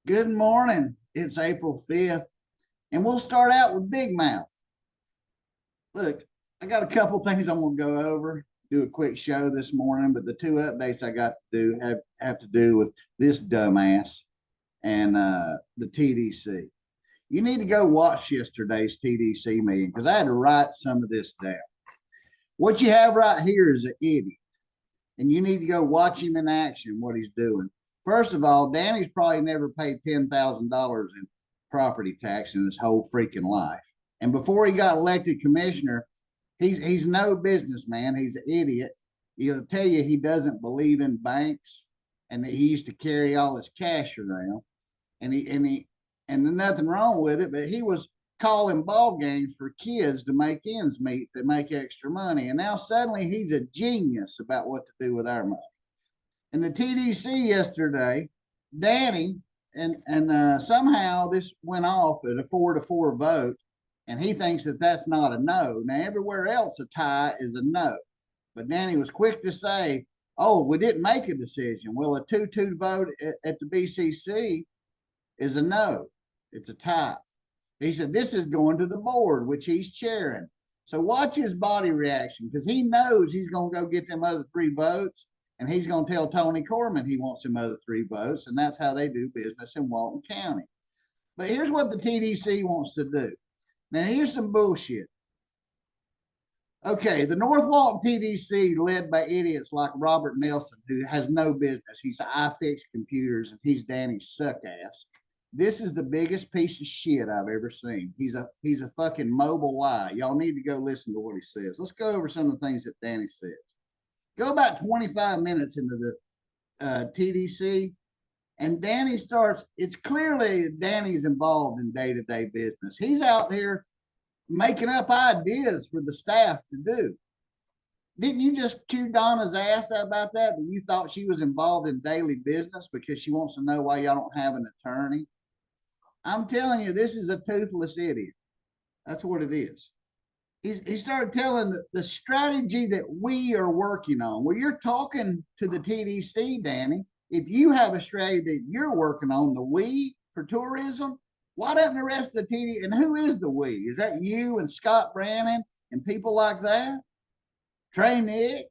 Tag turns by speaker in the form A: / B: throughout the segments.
A: Good morning. It's April 5th, and we'll start out with Big Mouth. Look, I got a couple things I'm going to go over, do a quick show this morning, but the two updates I got to do have to do with this dumbass and the TDC. You need to go watch yesterday's TDC meeting because I had to write some of this down. What you have right here is an idiot, and you need to go watch him in action, what he's doing. First of all, Danny's probably never paid $10,000 in property tax in his whole freaking life. And before he got elected commissioner, he's no businessman. He's an idiot. He'll tell you he doesn't believe in banks and that he used to carry all his cash around. And there's nothing wrong with it, but he was calling ball games for kids to make ends meet, to make extra money. And now suddenly he's a genius about what to do with our money. In the TDC yesterday, Danny and somehow this went off at a 4-4 vote, and he thinks that that's not a no. Now everywhere else a tie is a no, but Danny was quick to say, "Oh, we didn't make a decision." Well, a 2-2 vote at the BCC is a no. It's a tie. He said this is going to the board, which he's chairing. So watch his body reaction because he knows he's going to go get them other 3 votes. And he's going to tell Tony Corman he wants some other 3 votes, and that's how they do business in Walton County. But here's what the TDC wants to do. Now, here's some bullshit. Okay, the North Walton TDC, led by idiots like Robert Nelson, who has no business. He's iFix Computers, and he's Danny's suck ass. This is the biggest piece of shit I've ever seen. He's a fucking mobile lie. Y'all need to go listen to what he says. Let's go over some of the things that Danny says. Go about 25 minutes into the TDC, and Danny starts. It's clearly Danny's involved in day-to-day business. He's out here making up ideas for the staff to do. Didn't you just chew Donna's ass about that? That you thought she was involved in daily business because she wants to know why y'all don't have an attorney? I'm telling you, this is a toothless idiot. That's what it is. He started telling the strategy that we are working on. Well, you're talking to the TDC, Danny. If you have a strategy that you're working on, the we for tourism, why doesn't the rest of the TD? And who is the we? Is that you and Scott Brannon and people like that? Trey Nick,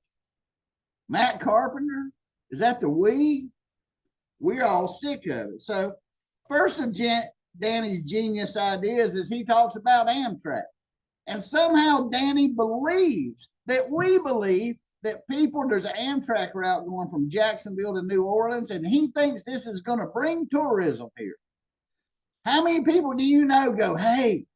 A: Mac Carpenter? Is that the we? We're all sick of it. So, first of Danny's genius ideas is he talks about Amtrak. And somehow Danny believes that we believe that there's an Amtrak route going from Jacksonville to New Orleans, and he thinks this is going to bring tourism here. How many people do you know go, hey,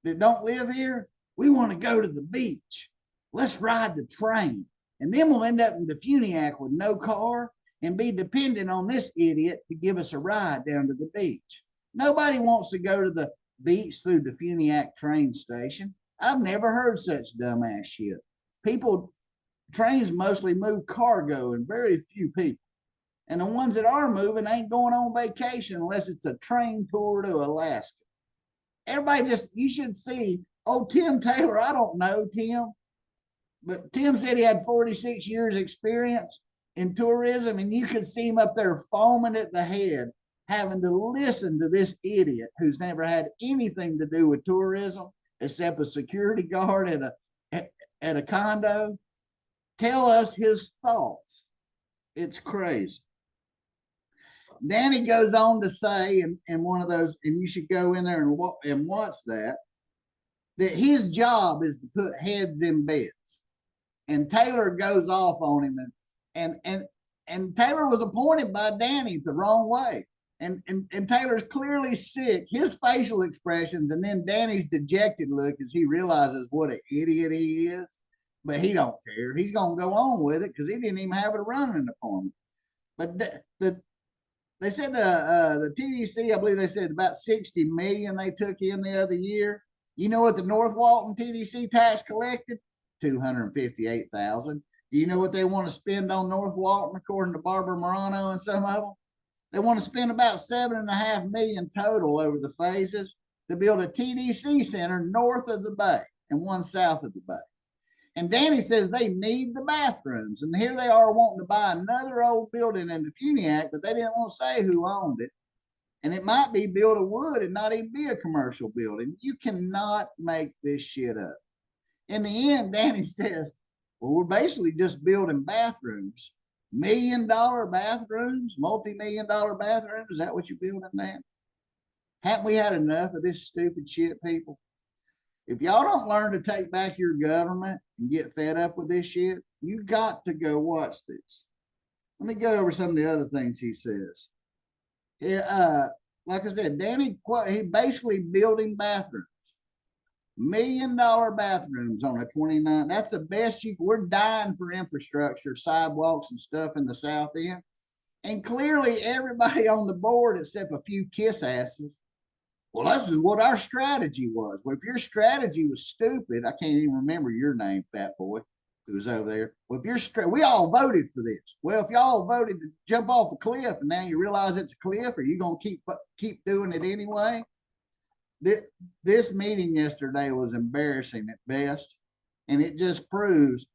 A: that don't live here? We want to go to the beach. Let's ride the train. And then we'll end up in Defuniak with no car and be dependent on this idiot to give us a ride down to the beach. Nobody wants to go to the beach through Defuniak train station. I've never heard such dumbass shit. Trains mostly move cargo and very few people. And the ones that are moving ain't going on vacation unless it's a train tour to Alaska. You should see, Tim Taylor, I don't know Tim, but Tim said he had 46 years experience in tourism, and you could see him up there foaming at the head having to listen to this idiot who's never had anything to do with tourism except a security guard at a condo tell us his thoughts. It's crazy. Danny goes on to say in one of those, and you should go in there and watch that his job is to put heads in beds. And Taylor goes off on him, and Taylor was appointed by Danny the wrong way. And Taylor's clearly sick. His facial expressions and then Danny's dejected look as he realizes what an idiot he is. But he don't care. He's going to go on with it because he didn't even have a running appointment. But they said the TDC, I believe they said about 60 million they took in the other year. You know what the North Walton TDC tax collected? 258,000. Do you know what they want to spend on North Walton according to Barbara Morano and some of them? They want to spend about $7.5 million total over the phases to build a TDC center north of the bay and one south of the bay. And Danny says they need the bathrooms. And here they are wanting to buy another old building in Defuniak, but they didn't want to say who owned it. And it might be built of wood and not even be a commercial building. You cannot make this shit up. In the end, Danny says, well, we're basically just building bathrooms. $1 million bathrooms, multi-million dollar bathrooms. Is that what you're building, Dan? Haven't we had enough of this stupid shit, people? If y'all don't learn to take back your government and get fed up with this shit, you got to go watch this. Let me go over some of the other things he says. Like I said, Danny, he basically building bathrooms. $1 million bathrooms on a 29. That's the best we're dying for infrastructure, sidewalks and stuff in the South End. And clearly everybody on the board, except a few kiss asses, well, this is what our strategy was. Well, if your strategy was stupid, I can't even remember your name, fat boy, who was over there. Well, if we all voted for this. Well, if y'all voted to jump off a cliff and now you realize it's a cliff, are you going to keep doing it anyway? This meeting yesterday was embarrassing at best, and it just proves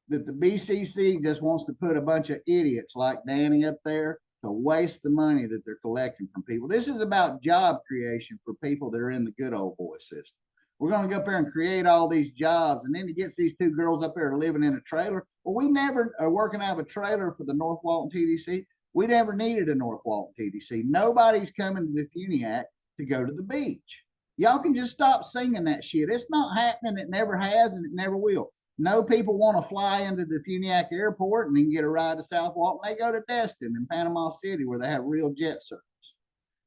A: that the BCC just wants to put a bunch of idiots like Danny up there to waste the money that they're collecting from people. This is about job creation for people that are in the good old boy system. We're going to go up there and create all these jobs, and then he gets these two girls up there living in a trailer. Well, we never are working out of a trailer for the North Walton TDC. We never needed a North Walton TDC. Nobody's coming to Defuniak to go to the beach. Y'all can just stop singing that shit. It's not happening. It never has, and it never will. No people want to fly into the Defuniak airport and then get a ride to South Walton. They go to Destin in Panama City where they have real jet service.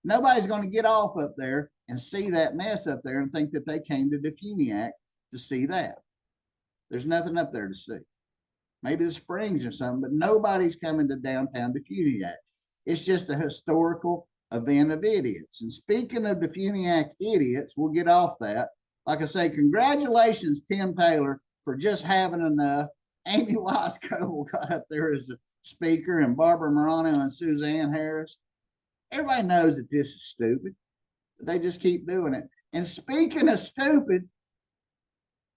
A: Nobody's going to get off up there and see that mess up there and think that they came to Defuniak to see that. There's nothing up there to see. Maybe the springs or something, but nobody's coming to downtown Defuniak. It's just a historical event of idiots. And speaking of Defuniak idiots, we'll get off that. Like I say, congratulations, Tim Taylor, for just having enough. Amy Weiscoble got up there as a speaker, and Barbara Morano and Suzanne Harris. Everybody knows that this is stupid, but they just keep doing it. And speaking of stupid,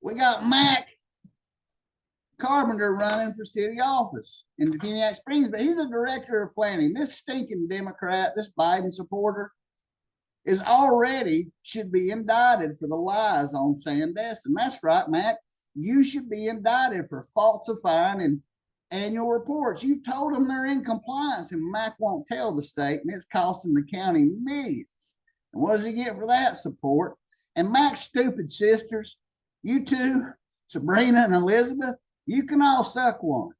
A: we got Mac Carpenter running for city office in Defuniak Springs, but he's a director of planning. This stinking Democrat, this Biden supporter, is already should be indicted for the lies on Sandestin. That's right, Mac. You should be indicted for falsifying and annual reports. You've told them they're in compliance, and Mac won't tell the state, and it's costing the county millions. And what does he get for that? Support. And Mac's stupid sisters, you two, Sabrina and Elizabeth, you can all suck one.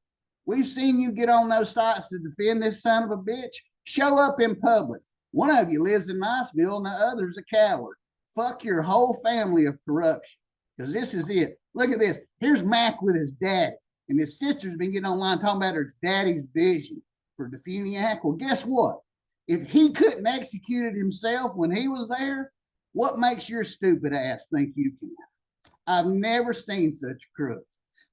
A: We've seen you get on those sites to defend this son of a bitch. Show up in public. One of you lives in Niceville and the other's a coward. Fuck your whole family of corruption, because this is it. Look at this. Here's Mac with his daddy, and his sister's been getting online talking about her daddy's vision for Defuniak. Well, guess what? If he couldn't execute it himself when he was there, what makes your stupid ass think you can? I've never seen such a crook.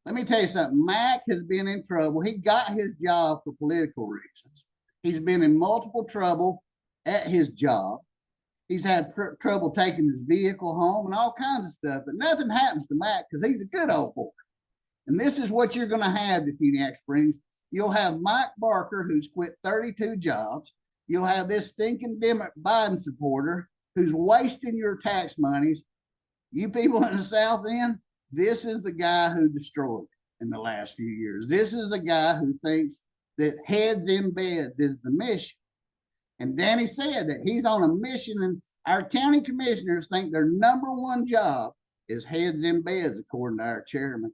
A: Let me tell you something. Mac has been in trouble. He got his job for political reasons. He's been in multiple trouble at his job. He's had trouble taking his vehicle home and all kinds of stuff, but nothing happens to Mac because he's a good old boy. And this is what you're going to have, Defuniak Springs. You'll have Mike Barker, who's quit 32 jobs. You'll have this stinking Biden supporter who's wasting your tax monies. You people in the South End, this is the guy who destroyed in the last few years. This is the guy who thinks that heads in beds is the mission. And Danny said that he's on a mission, and our county commissioners think their #1 job is heads in beds, according to our chairman.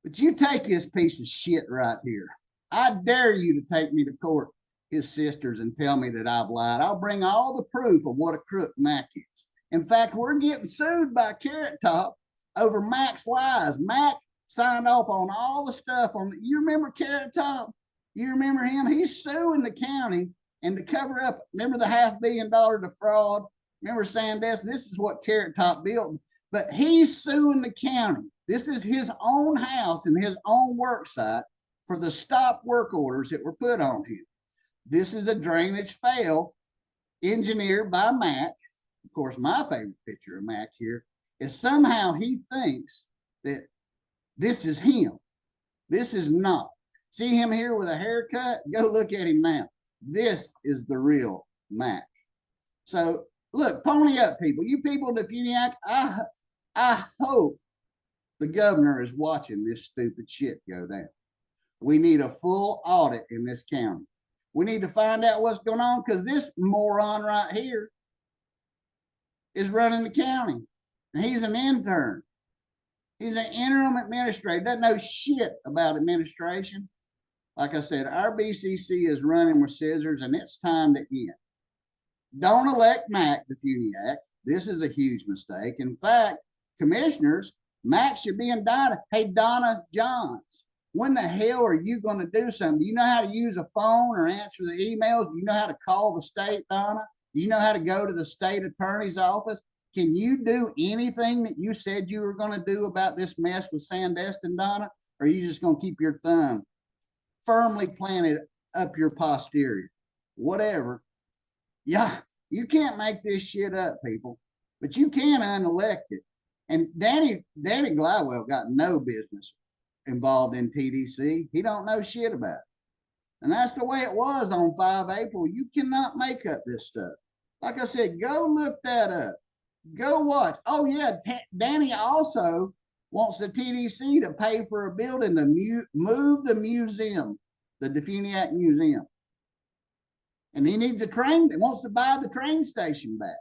A: But you take this piece of shit right here. I dare you to take me to court, his sisters, and tell me that I've lied. I'll bring all the proof of what a crook Mac is. In fact, we're getting sued by Carrot Top over Mac's lies. Mac signed off on all the stuff on. You remember Carrot Top? You remember him? He's suing the county. And to cover up, remember the $500 million defraud? Remember Sandestin? This is what Carrot Top built. But he's suing the county. This is his own house and his own work site for the stop work orders that were put on him. This is a drainage fail engineered by Mac. Of course, my favorite picture of Mac here is somehow he thinks that this is him. This is not. See him here with a haircut? Go look at him now. This is the real Mac. So look, pony up, people. You people in Defuniak, I hope the governor is watching this stupid shit go down. We need a full audit in this county. We need to find out what's going on, because this moron right here is running the county. And he's an intern. He's an interim administrator. Doesn't know shit about administration. Like I said, our BCC is running with scissors, and it's time to end. Don't elect Mac Defuniak. This is a huge mistake. In fact, commissioners, Mac should be in Donna. Hey, Donna Johns, when the hell are you going to do something? Do you know how to use a phone or answer the emails? Do you know how to call the state, Donna? Do you know how to go to the state attorney's office? Can you do anything that you said you were going to do about this mess with Sandestin, Donna? Or are you just going to keep your thumb firmly planted up your posterior? Whatever. Yeah, you can't make this shit up, people, but you can unelect it. And Danny Liedwell got no business involved in TDC. He don't know shit about it. And that's the way it was on 5 April. You cannot make up this stuff. Like I said, go look that up. Go watch. Oh, yeah, Danny also wants the TDC to pay for a building to move the museum, the Defuniak Museum. And he needs a train. He wants to buy the train station back.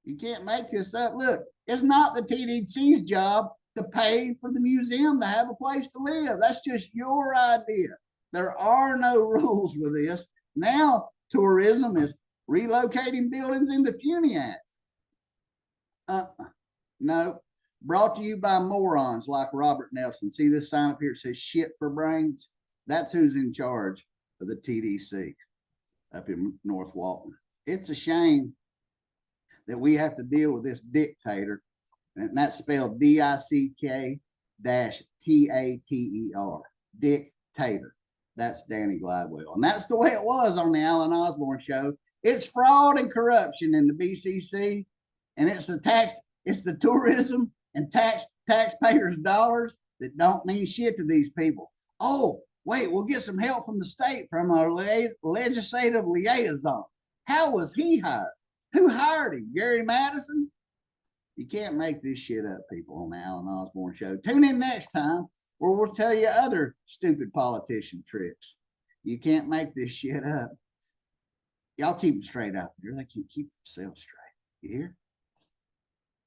A: You can't make this up. Look, it's not the TDC's job to pay for the museum to have a place to live. That's just your idea. There are no rules with this. Now, tourism is relocating buildings into Defuniak. No. Brought to you by morons like Robert Nelson. See this sign up here? It says shit for brains. That's who's in charge of the TDC up in North Walton. It's a shame that we have to deal with this dictator, and that's spelled DICK-TATER. Dictator. That's Danny Liedwell. And that's the way it was on the Alan Osborne show. It's fraud and corruption in the BCC, and it's the tourism and taxpayers' dollars that don't mean shit to these people. Oh, wait, we'll get some help from the state, from our legislative liaison. How was he hired? Who hired him? Gary Madison? You can't make this shit up, people, on the Alan Osborne show. Tune in next time where we'll tell you other stupid politician tricks. You can't make this shit up. Y'all keep them straight out there. They can keep themselves straight. You hear?